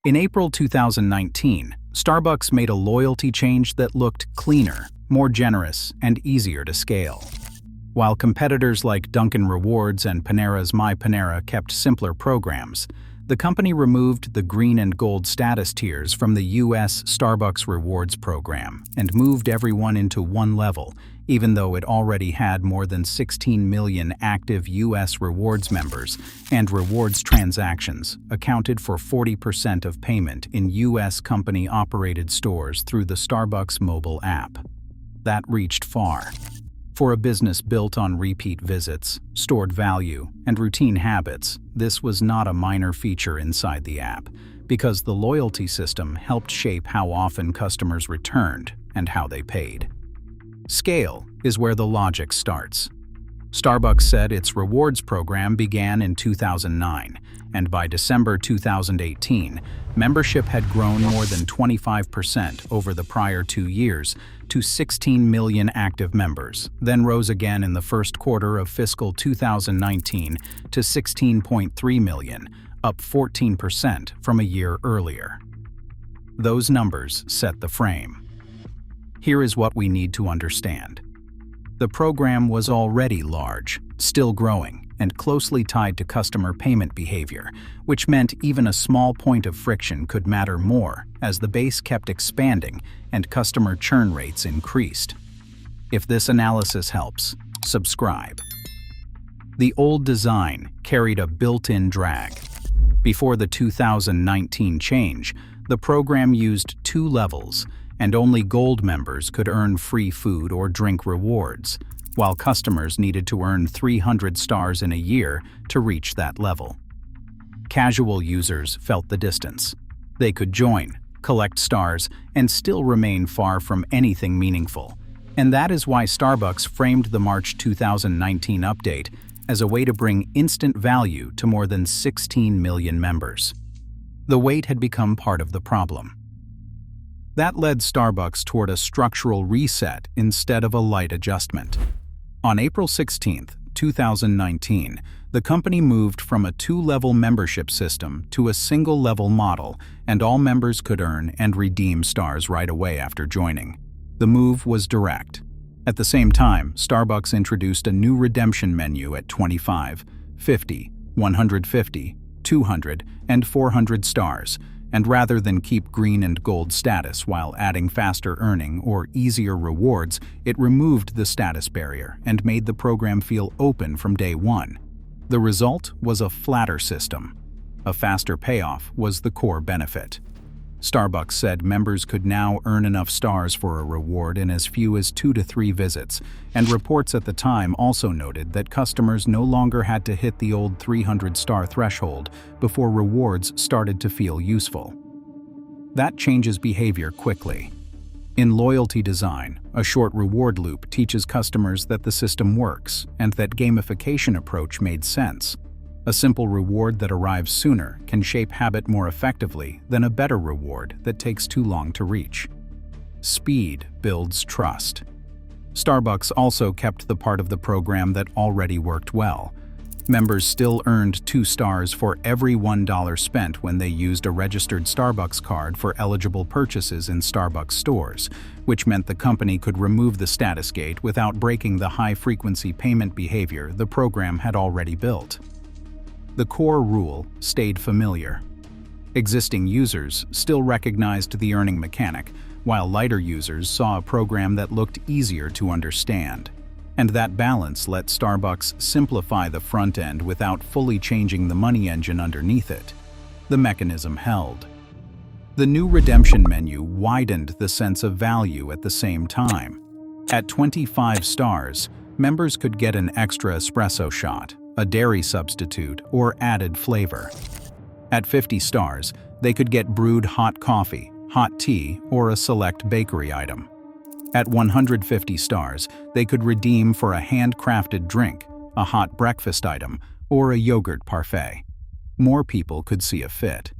In April 2019, Starbucks made a loyalty change that looked cleaner, more generous, and easier to scale. While competitors like Dunkin' Rewards and Panera's My Panera kept simpler programs, the company removed the green and gold status tiers from the U.S. Starbucks Rewards program and moved everyone into one level, even though it already had more than 16 million active U.S. rewards members, and rewards transactions accounted for 40% of payment in U.S. company-operated stores through the Starbucks mobile app. That reached far. For a business built on repeat visits, stored value, and routine habits, this was not a minor feature inside the app, because the loyalty system helped shape how often customers returned and how they paid. Scale is where the logic starts. Starbucks said its rewards program began in 2009, and by December 2018, membership had grown more than 25% over the prior 2 years to 16 million active members, then rose again in the first quarter of fiscal 2019 to 16.3 million, up 14% from a year earlier. Those numbers set the frame. Here is what we need to understand. The program was already large, still growing, and closely tied to customer payment behavior, which meant even a small point of friction could matter more as the base kept expanding and customer churn rates increased. If this analysis helps, subscribe. The old design carried a built-in drag. Before the 2019 change, the program used 2 levels, and only Gold members could earn free food or drink rewards, while customers needed to earn 300 stars in a year to reach that level. Casual users felt the distance. They could join, collect stars, and still remain far from anything meaningful. And that is why Starbucks framed the March 2019 update as a way to bring instant value to more than 16 million members. The wait had become part of the problem. That led Starbucks toward a structural reset instead of a light adjustment. On April 16, 2019, the company moved from a 2-level membership system to a single-level model, and all members could earn and redeem stars right away after joining. The move was direct. At the same time, Starbucks introduced a new redemption menu at 25, 50, 150, 200, and 400 stars, and rather than keep green and gold status while adding faster earning or easier rewards, it removed the status barrier and made the program feel open from day one. The result was a flatter system. A faster payoff was the core benefit. Starbucks said members could now earn enough stars for a reward in as few as 2 to 3 visits, and reports at the time also noted that customers no longer had to hit the old 300-star threshold before rewards started to feel useful. That changes behavior quickly. In loyalty design, a short reward loop teaches customers that the system works and that gamification approach made sense. A simple reward that arrives sooner can shape habit more effectively than a better reward that takes too long to reach. Speed builds trust. Starbucks also kept the part of the program that already worked well. Members still earned 2 stars for every $1 spent when they used a registered Starbucks card for eligible purchases in Starbucks stores, which meant the company could remove the status gate without breaking the high-frequency payment behavior the program had already built. The core rule stayed familiar. Existing users still recognized the earning mechanic, while lighter users saw a program that looked easier to understand. And that balance let Starbucks simplify the front end without fully changing the money engine underneath it. The mechanism held. The new redemption menu widened the sense of value at the same time. At 25 stars, members could get an extra espresso shot, a dairy substitute, or added flavor. At 50 stars, they could get brewed hot coffee, hot tea, or a select bakery item. At 150 stars, they could redeem for a handcrafted drink, a hot breakfast item, or a yogurt parfait. More people could see a fit.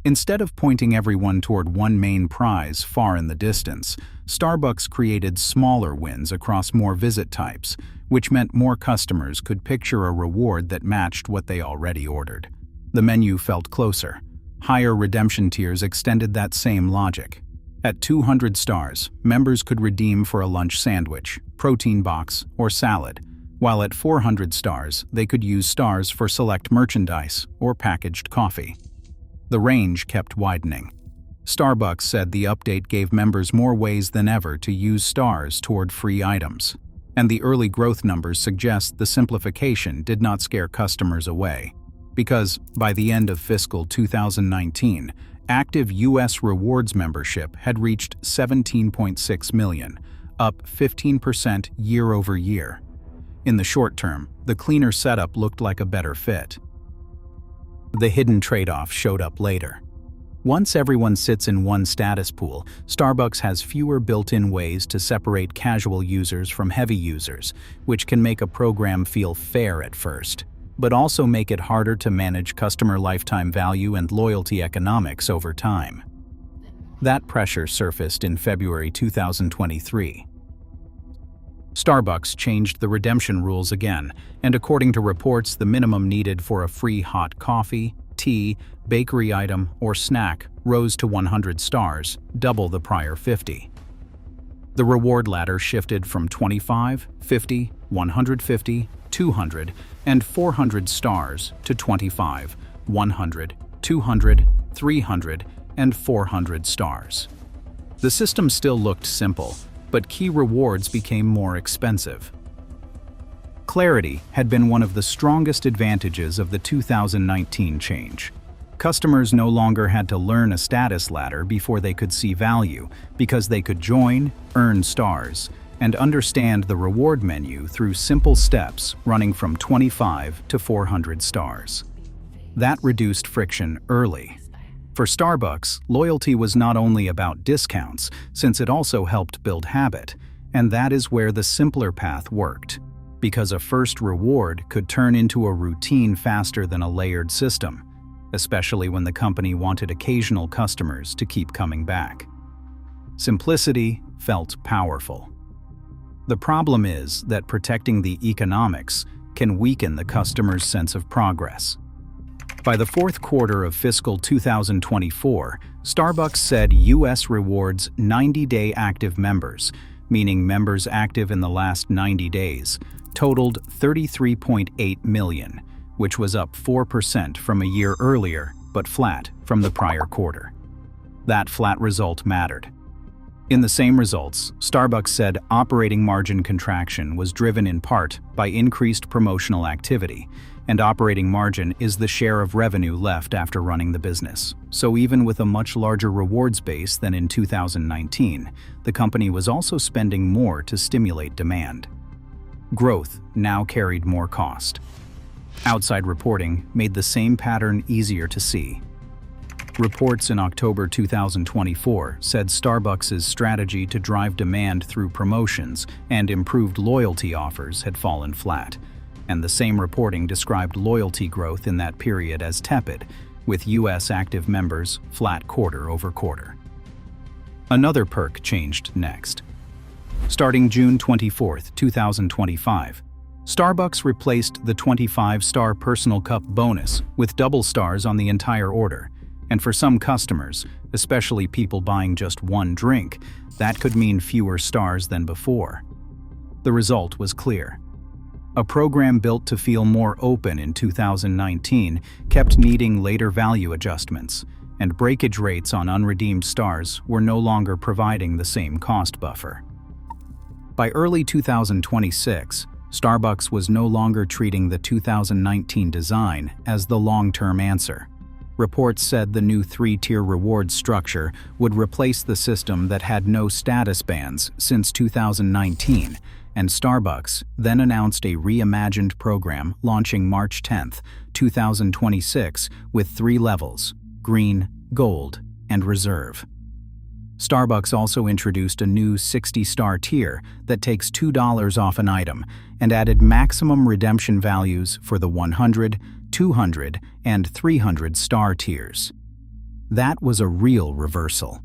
Instead of pointing everyone toward one main prize far in the distance, Starbucks created smaller wins across more visit types, which meant more customers could picture a reward that matched what they already ordered. The menu felt closer. Higher redemption tiers extended that same logic. At 200 stars, members could redeem for a lunch sandwich, protein box, or salad, while at 400 stars, they could use stars for select merchandise or packaged coffee. The range kept widening. Starbucks said the update gave members more ways than ever to use stars toward free items, and the early growth numbers suggest the simplification did not scare customers away, because by the end of fiscal 2019, active U.S. rewards membership had reached 17.6 million, up 15% year over year. In the short term, the cleaner setup looked like a better fit. The hidden trade-off showed up later. Once everyone sits in one status pool, Starbucks has fewer built-in ways to separate casual users from heavy users, which can make a program feel fair at first, but also make it harder to manage customer lifetime value and loyalty economics over time. That pressure surfaced in February 2023. Starbucks changed the redemption rules again, and according to reports, the minimum needed for a free hot coffee, tea, bakery item, or snack rose to 100 stars, double the prior 50. The reward ladder shifted from 25, 50, 150, 200, and 400 stars to 25, 100, 200, 300, and 400 stars. The system still looked simple, but key rewards became more expensive. Clarity had been one of the strongest advantages of the 2019 change. Customers no longer had to learn a status ladder before they could see value, because they could join, earn stars, and understand the reward menu through simple steps running from 25 to 400 stars. That reduced friction early. For Starbucks, loyalty was not only about discounts, since it also helped build habit, and that is where the simpler path worked, because a first reward could turn into a routine faster than a layered system, especially when the company wanted occasional customers to keep coming back. Simplicity felt powerful. The problem is that protecting the economics can weaken the customer's sense of progress. By the fourth quarter of fiscal 2024, Starbucks said U.S. rewards 90-day active members, meaning members active in the last 90 days, totaled 33.8 million, which was up 4% from a year earlier, but flat from the prior quarter. That flat result mattered. In the same results, Starbucks said operating margin contraction was driven in part by increased promotional activity, and operating margin is the share of revenue left after running the business. So even with a much larger rewards base than in 2019, the company was also spending more to stimulate demand. Growth now carried more cost. Outside reporting made the same pattern easier to see. Reports in October 2024 said Starbucks' strategy to drive demand through promotions and improved loyalty offers had fallen flat, and the same reporting described loyalty growth in that period as tepid, with U.S. active members flat quarter over quarter. Another perk changed next. Starting June 24, 2025, Starbucks replaced the 25-star personal cup bonus with double stars on the entire order, and for some customers, especially people buying just one drink, that could mean fewer stars than before. The result was clear. A program built to feel more open in 2019 kept needing later value adjustments, and breakage rates on unredeemed stars were no longer providing the same cost buffer. By early 2026, Starbucks was no longer treating the 2019 design as the long-term answer. Reports said the new three-tier reward structure would replace the system that had no status bands since 2019, and Starbucks then announced a reimagined program launching March 10, 2026, with 3 levels: Green, Gold, and Reserve. Starbucks also introduced a new 60-star tier that takes $2 off an item and added maximum redemption values for the 100, 200, and 300-star tiers. That was a real reversal.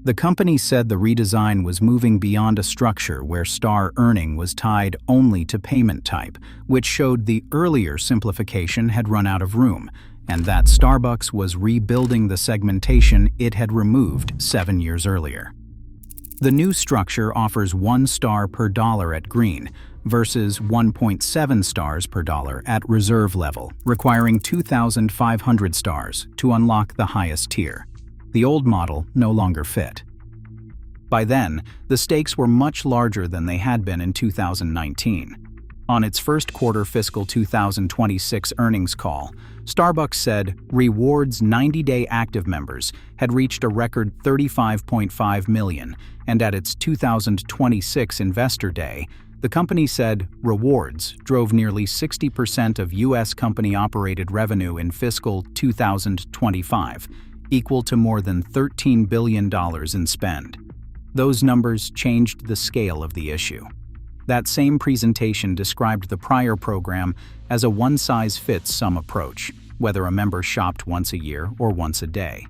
The company said the redesign was moving beyond a structure where star earning was tied only to payment type, which showed the earlier simplification had run out of room, and that Starbucks was rebuilding the segmentation it had removed 7 years earlier. The new structure offers 1 star per dollar at green versus 1.7 stars per dollar at reserve level, requiring 2,500 stars to unlock the highest tier. The old model no longer fit. By then, the stakes were much larger than they had been in 2019. On its first quarter fiscal 2026 earnings call, Starbucks said Rewards' 90-day active members had reached a record 35.5 million, and at its 2026 Investor Day, the company said Rewards drove nearly 60% of U.S. company-operated revenue in fiscal 2025, equal to more than $13 billion in spend. Those numbers changed the scale of the issue. That same presentation described the prior program as a one-size-fits-some approach, whether a member shopped once a year or once a day.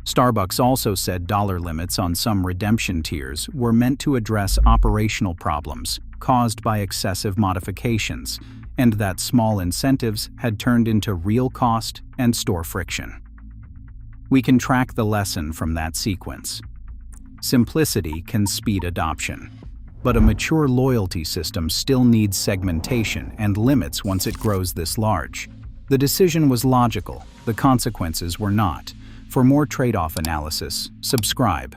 Starbucks also said dollar limits on some redemption tiers were meant to address operational problems caused by excessive modifications, and that small incentives had turned into real cost and store friction. We can track the lesson from that sequence. Simplicity can speed adoption, but a mature loyalty system still needs segmentation and limits once it grows this large. The decision was logical, the consequences were not. For more trade-off analysis, subscribe.